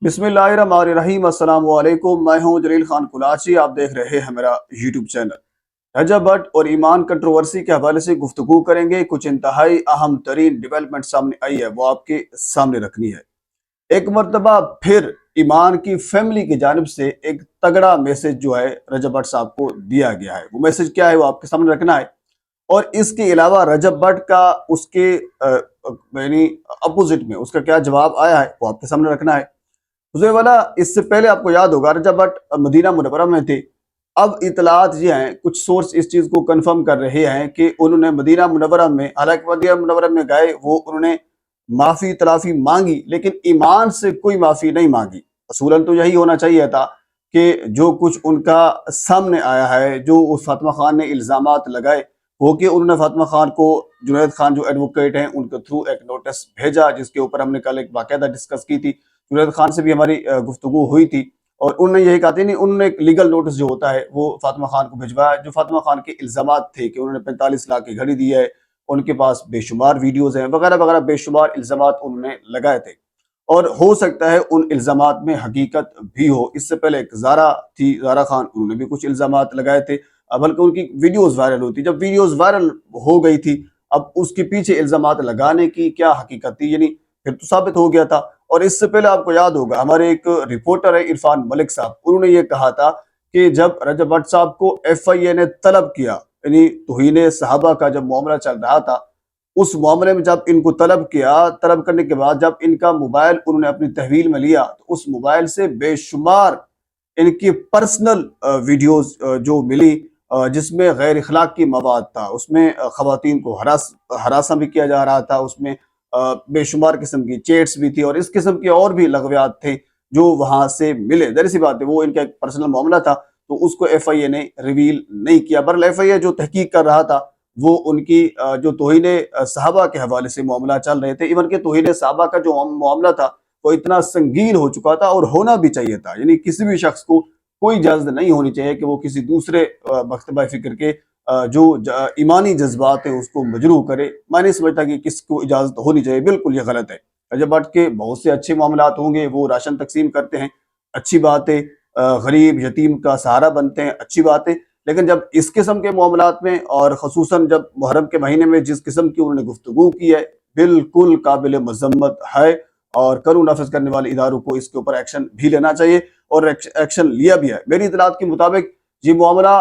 बिस्मिल्लाहिर्रहमानिर्रहीम। अस्सलाम वालेकुम। मैं हूं जलील खान कुलाची। आप देख रहे हैं मेरा यूट्यूब चैनल। रजब भट्ट और ईमान कंट्रोवर्सी के हवाले से गुफ्तगू करेंगे। कुछ इंतहाई अहम तरीन डेवलपमेंट सामने आई है, वो आपके सामने रखनी है। एक मरतबा फिर ईमान की फैमिली की जानिब से एक तगड़ा मैसेज जो है रजब भट्ट साहब को दिया गया है। वो मैसेज क्या है वो आपके सामने रखना है। और इसके अलावा रजब भट्ट का उसके यानी अपोजिट में उसका क्या जवाब आया है वो आपके सामने रखना है। वाला इससे पहले आपको याद होगा रजब भट्ट मदीना मुनव्वरा में थे। अब इतलात ये हैं, कुछ सोर्स इस चीज को कंफर्म कर रहे हैं कि उन्होंने मदीना मुनव्वरा में, हालांकि मदीना मुनव्वरा में गए वो उन्होंने माफी तलाफी मांगी, लेकिन ईमान से कोई माफी नहीं मांगी। असूलन तो यही होना चाहिए था कि जो कुछ उनका सामने आया है, जो उस फातिमा खान ने इल्जामात लगाए, वो कि उन्होंने फातिमा खान को, जुनैद खान जो एडवोकेट हैं उनके थ्रू एक नोटिस भेजा, जिसके ऊपर हमने कल एक बाकायदा डिस्कस की थी। जुनैद खान से भी हमारी गुफ्तगू हुई थी और उन्होंने यही कहा था, नहीं उन्होंने एक लीगल नोटिस जो होता है वो फातिमा खान को भिजवाया, जो फातिमा खान के इल्जामात थे कि उन्होंने 45 लाख की घड़ी दी है, उनके पास बेशुमार वीडियोज हैं वगैरह वगैरह, बेशुमार इल्जामात उन्होंने लगाए थे। और हो सकता है उन इल्जामात में हकीकत भी हो। इससे पहले एक जारा थी, जारा खान, उन्होंने भी कुछ इल्जामात लगाए थे, बल्कि उनकी वीडियोज वायरल हुई थी। जब वीडियोज वायरल हो गई थी, अब उसके पीछे इल्जामात लगाने की क्या हकीकत थी, यानी फिर तो साबित हो गया था। और इससे पहले आपको याद होगा हमारे एक रिपोर्टर है इरफान मलिक साहब, उन्होंने ये कहा था कि जब रजब भट्ट साहब को FIA ने तलब किया, यानी तौहीन सहाबा का जब मामला चल रहा था, उस मामले में जब इनको तलब किया, तलब करने के बाद जब इनका मोबाइल उन्होंने अपनी तहवील में लिया, तो उस मोबाइल से बेशुमार इनकी पर्सनल वीडियोस जो मिली, जिसमें गैर इखलाकी मवाद था, उसमें खवातीन को हरासा भी किया जा रहा था, उसमें बेशुमार किस्म की चेट्स भी थी और इस किस्म के और भी लगवियात थे जो वहां से मिले। जाहिर सी बात है वो इनका एक पर्सनल मामला था, तो उसको FIA ने रिवील नहीं किया। बहरहाल FIA जो तहकीक कर रहा था वो उनकी जो तौहीन सहाबा के हवाले से मामला चल रहे थे। इवन के तौहीन सहाबा का जो मामला था वो इतना संगीन हो चुका था और होना भी चाहिए था। यानी किसी भी शख्स को कोई इजाजत नहीं होनी चाहिए कि वो किसी दूसरे मकतबा फिक्र के जो ईमानी जज्बात है उसको मजरूह करे। मैं नहीं समझता कि किसको इजाजत होनी चाहिए, बिल्कुल ये गलत है। रजब भट्ट के बहुत से अच्छे मामलात होंगे, वो राशन तकसीम करते हैं, अच्छी बात है, गरीब यतीम का सहारा बनते हैं, अच्छी बात है। लेकिन जब इस किस्म के मामलात में और खसूसन जब मुहर्रम के महीने में जिस किस्म की उन्होंने गुफ्तगू की है, बिल्कुल काबिल मजम्मत है और कानून नाफिज करने वाले इदारों को इसके ऊपर एक्शन भी लेना चाहिए और एक्शन लिया भी है। मेरी इतलात के मुताबिक ये मामला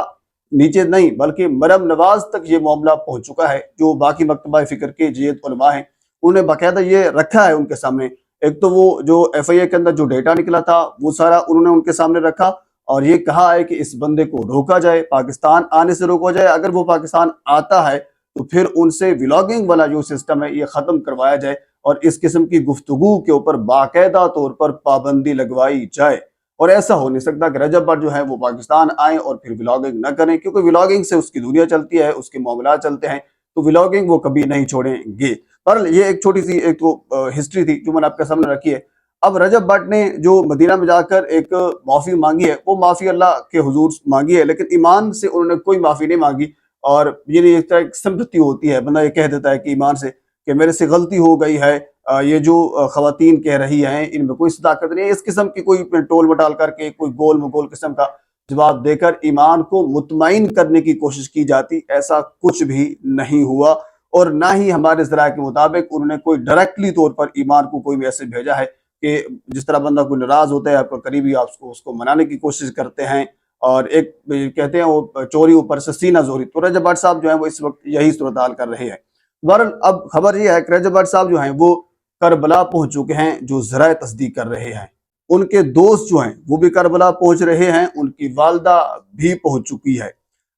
नीचे नहीं बल्कि मरम नवाज तक ये मामला पहुंच चुका है। जो बाकी मकतबा फिक्र के जयत उलमा हैं उन्होंने बाकायदा ये रखा है उनके सामने। एक तो वो जो FIA के अंदर जो डेटा निकला था वो सारा उन्होंने उनके सामने रखा और ये कहा है कि इस बंदे को रोका जाए, पाकिस्तान आने से रोका जाए। अगर वो पाकिस्तान आता है तो फिर उनसे व्लॉगिंग वाला जो सिस्टम है ये खत्म करवाया जाए और इस किस्म की गुफ्तगू के ऊपर बाकायदा तौर पर पाबंदी लगवाई जाए। और ऐसा हो नहीं सकता कि रजब भट्ट जो है वो पाकिस्तान आए और फिर व्लॉगिंग न करें, क्योंकि व्लॉगिंग से उसकी दुनिया चलती है, उसके मामला चलते हैं, तो व्लॉगिंग वो कभी नहीं छोड़ेंगे। पर ये एक छोटी सी एक तो हिस्ट्री थी जो मैंने आपके सामने रखी है। अब रजब भट्ट ने जो मदीना में जाकर एक माफी मांगी है, वो माफी अल्लाह के हुजूर मांगी है, लेकिन ईमान से उन्होंने कोई माफी नहीं मांगी। और ये एक तरह की सिंपैथी होती है, बंदा ये कह देता है कि ईमान से कि मेरे से गलती हो गई है, ये जो खवातीन कह रही हैं इनमें कोई सदाकत नहीं है। इस किस्म की कोई टोल मटाल करके कोई गोल मगोल किस्म का जवाब देकर ईमान को मुतमईन करने की कोशिश की जाती, ऐसा कुछ भी नहीं हुआ। और ना ही हमारे ज़राए के मुताबिक उन्होंने कोई डायरेक्टली तौर पर ईमान को कोई मैसेज भेजा है कि जिस तरह बंदा कोई नाराज होता है आपका करीबी, आप उसको मनाने की कोशिश करते हैं और एक कहते हैं वो चोरी ऊपर से सीना जोरी। तो रजब भट्ट साहब जो है वो इस वक्त यही सूरत हाल कर रहे हैं। बहरहाल अब खबर यह है कि रजब भट्ट साहब जो हैं वो करबला पहुंच चुके हैं, जो ज़राए तस्दीक कर रहे हैं। उनके दोस्त जो हैं वो भी करबला पहुंच रहे हैं, उनकी वालदा भी पहुंच चुकी है।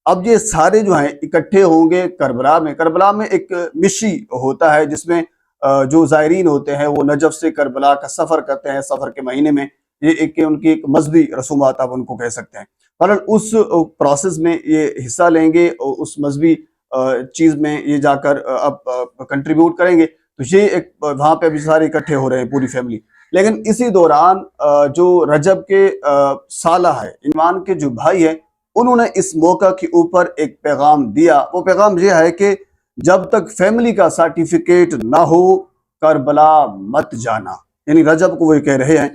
अब ये सारे जो हैं इकट्ठे होंगे करबला में। करबला में एक मिशी होता है जिसमें जो ज़ायरीन होते हैं वो नजफ से करबला का सफ़र करते हैं सफ़र के महीने में। ये एक उनकी एक मजहबी रसूमात आप उनको कह सकते हैं। बहरहाल उस प्रोसेस में ये हिस्सा लेंगे और उस मजहबी चीज़ में ये जाकर अब कंट्रीब्यूट करेंगे। तो ये एक वहां पे अभी सारे इकट्ठे हो रहे हैं, पूरी फैमिली। लेकिन इसी दौरान जो रजब के साला है, ईमान के जो भाई है, उन्होंने इस मौका के ऊपर एक पैगाम दिया। वो पैगाम यह है कि जब तक फैमिली का सर्टिफिकेट ना हो करबला मत जाना। यानी रजब को वो कह रहे हैं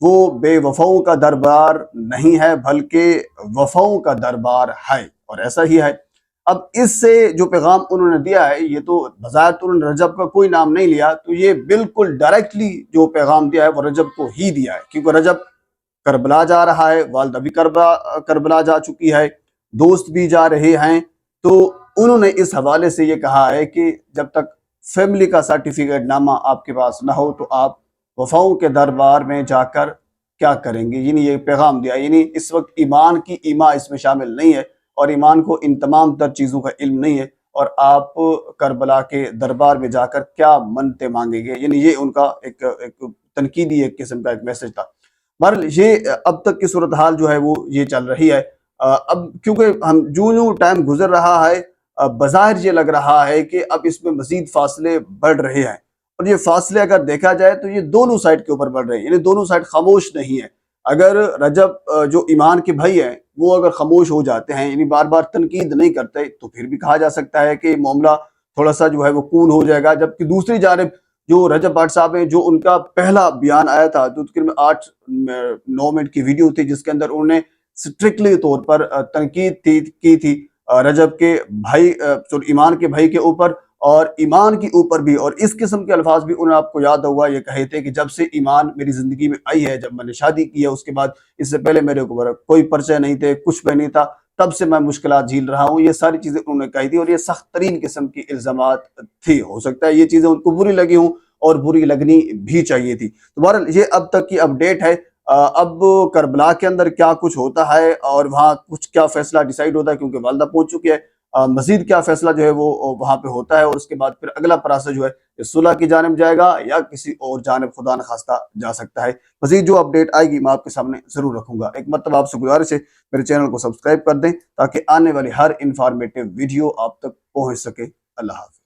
वो बेवफाओं का दरबार नहीं है बल्कि वफाओं का दरबार है, और ऐसा ही है। अब इससे जो पैगाम उन्होंने दिया है, ये तो बज़ाहिर तो उन्होंने रजब का कोई नाम नहीं लिया, तो ये बिल्कुल डायरेक्टली जो पैगाम दिया है वो रजब को ही दिया है, क्योंकि रजब करबला जा रहा है, वालदा भी करबला जा चुकी है, दोस्त भी जा रहे हैं। तो उन्होंने इस हवाले से ये कहा है कि जब तक फैमिली का सर्टिफिकेट नामा आपके पास ना हो तो आप वफाओं के दरबार में जाकर क्या करेंगे। यानी ये पैगाम दिया, यानी इस वक्त ईमान की ईमा इसमें शामिल नहीं है और ईमान को इन तमाम तर चीज़ों का इल्म नहीं है, और आप करबला के दरबार में जाकर क्या मन्नतें मांगेंगे। यानी ये उनका एक तनकीदी एक किस्म का एक मैसेज था। बहरहाल ये अब तक की सूरत हाल जो है वो ये चल रही है। अब क्योंकि हम जो टाइम गुजर रहा है, बज़ाहिर ये लग रहा है कि अब इसमें मजीद फासले बढ़ रहे हैं, और ये फासले अगर देखा जाए तो ये दोनों साइड के ऊपर बढ़ रहे हैं, यानी दोनों साइड खामोश नहीं है। अगर रजब जो ईमान के भाई हैं वो अगर खामोश हो जाते हैं, यानी बार बार तनकीद नहीं करते, तो फिर भी कहा जा सकता है कि मामला थोड़ा सा जो है वो कूल हो जाएगा। जबकि दूसरी जानिब जो रजब भट्ट साहब हैं, जो उनका पहला बयान आया था, जो तकरीबन 8-9 मिनट की वीडियो थी, जिसके अंदर उन्होंने स्ट्रिक्टली तौर पर तनकीद की थी रजब के भाई, ईमान के भाई के ऊपर और ईमान के ऊपर भी, और इस किस्म के अल्फाज भी उन्हें आपको याद होगा ये कहे थे कि जब से ईमान मेरी जिंदगी में आई है, जब मैंने शादी की है, उसके बाद इससे पहले मेरे ऊपर कोई पर्चे नहीं थे, कुछ भी नहीं था, तब से मैं मुश्किलात झेल रहा हूँ। ये सारी चीजें उन्होंने कही थी और ये सख्त तरीन किस्म की इल्जामात थी। हो सकता है ये चीजें उनको बुरी लगी हूँ और बुरी लगनी भी चाहिए थी। तो बहरहाल ये अब तक की अपडेट है। अब करबला के अंदर क्या कुछ होता है और वहाँ कुछ क्या फैसला डिसाइड होता है, क्योंकि वालदा पहुंच चुकी है, मजीद क्या फैसला जो है वो वहां पे होता है, और उसके बाद फिर अगला प्रोसेस जो है सुलह की जानिब जाएगा या किसी और जानिब खुदा न खास्ता जा सकता है। मजीद जो अपडेट आएगी मैं आपके सामने जरूर रखूंगा। एक मरतबा आपसे गुजारिश है मेरे चैनल को सब्सक्राइब कर दें ताकि आने वाली हर इंफॉर्मेटिव वीडियो आप तक पहुंच सके। अल्लाह हाफ़िज़।